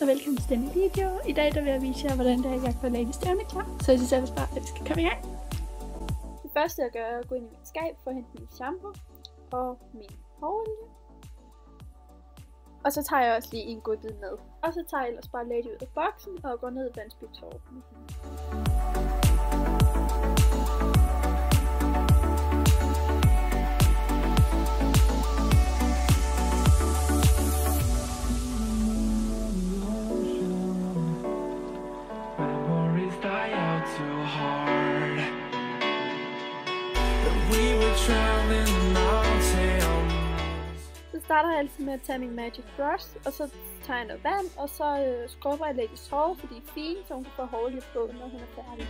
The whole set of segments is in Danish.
og velkommen til denne video. I dag vil jeg vise jer, hvordan det er, jeg får Lady stævne klar. Så jeg synes jeg bare, at vi skal komme i gang. Det første jeg gør er at gå ind i mit skab for at hente min shampoo og min hårolie. Og så tager jeg også lige en godbid med. Og så tager jeg ellers bare Lady ud af boksen og går ned i Vandsby Torv med hende. Så starter jeg altid med at tage min Magic Brush, og så tager jeg noget vand, og så skrubber jeg Lady's hår, fordi det er fint, så hun kan få hårdt på, når hun er færdig.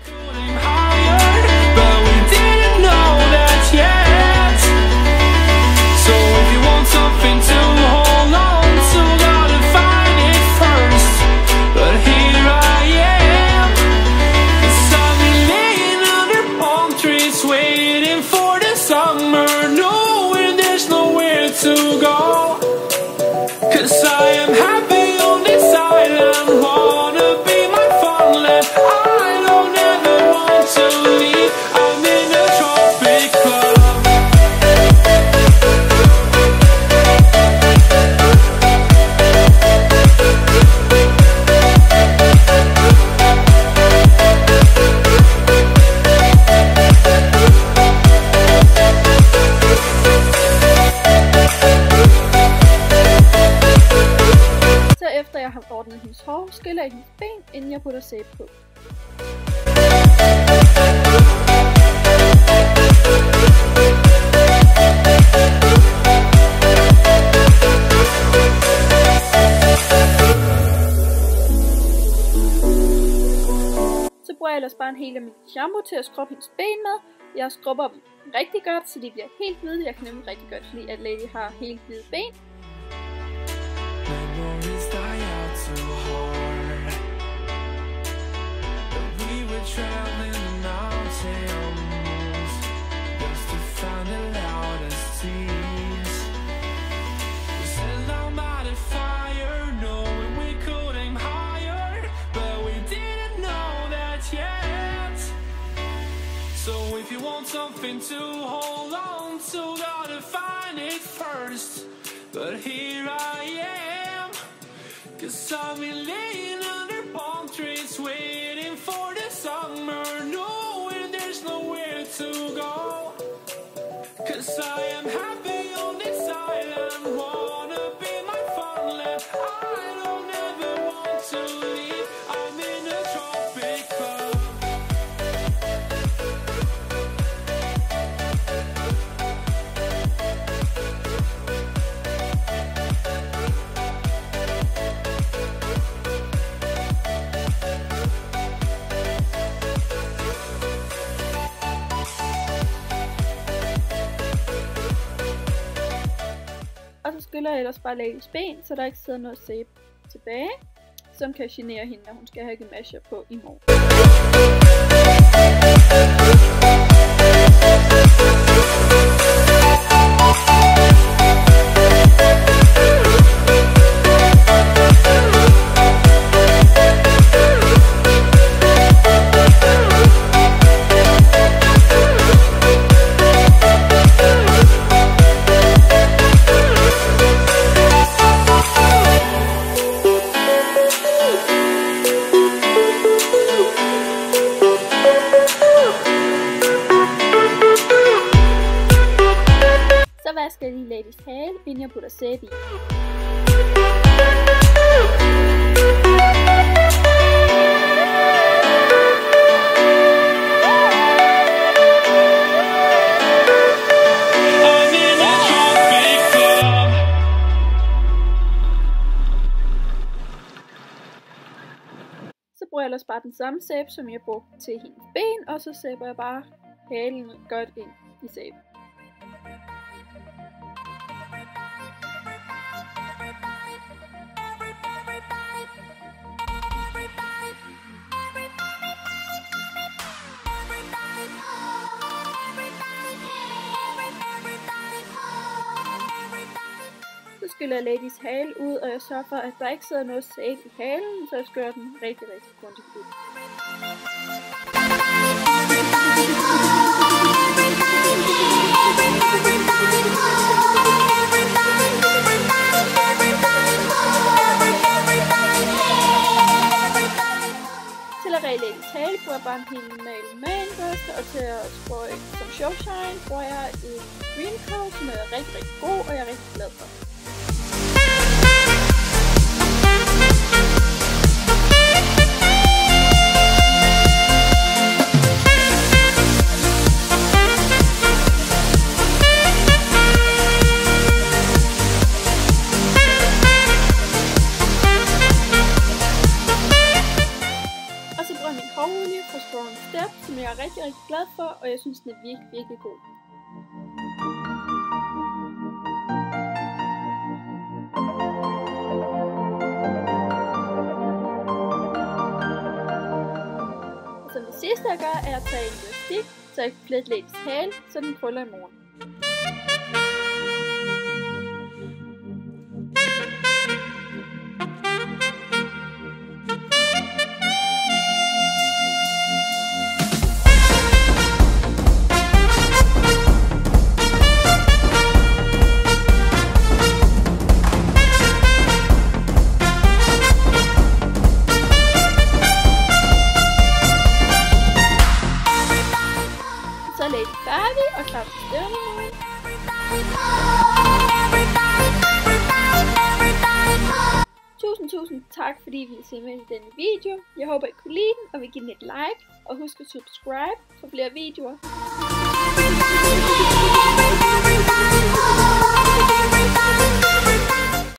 Efter jeg har ordnet hendes hår, skiller jeg hendes ben, inden jeg putter sæbe på. Så bruger jeg ellers bare en hel af min shampoo til at skrubbe hendes ben med. Jeg skrubber dem rigtig godt, så de bliver helt hvide. Jeg kan nemlig rigtig godt lide, at Lady har helt hvide ben. If you want something to hold on to, gotta find it first. But here I am, 'cause I've been laying under palm trees, waiting for the summer, knowing there's nowhere to go. 'Cause I am happy on this island, wanna be my farmland. I don't ever want to leave, I'm in a tropic club. Og så skyller jeg ellers bare Lady's ben, så der ikke sidder noget sæbe tilbage, som kan genere hende, når hun skal have gemasher på i morgen. Så vasker jeg lige Lady's hale, inden jeg putter sæbe i. Så bruger jeg ellers bare den samme sæbe, som jeg brugte til hendes ben, og så sæber jeg bare halen godt ind i sæben. skyller jeg Ladys hale ud, og jeg sørger for, at der ikke sidder noget sæt i halen, så jeg skyller den rigtig grundigt ud. Til at ræle Ladys hale bruger jeg bare en helt normal manbørste, og til at sprøjte som showshine bruger jeg et green coat, som er rigtig god, og jeg er rigtig glad for. Hovedolie fra Strong Step, som jeg er rigtig glad for, og jeg synes den er virkelig god. Og som det sidste jeg gør, er at tage en elastik, så jeg kan flette Ladys hale, så den krøller i morgen. Så er Lady færdig og klar til stævningen. Tusind tak fordi I ville se med i denne video. Jeg håber I kunne lide den og vil give den et like. Og husk at subscribe for flere videoer.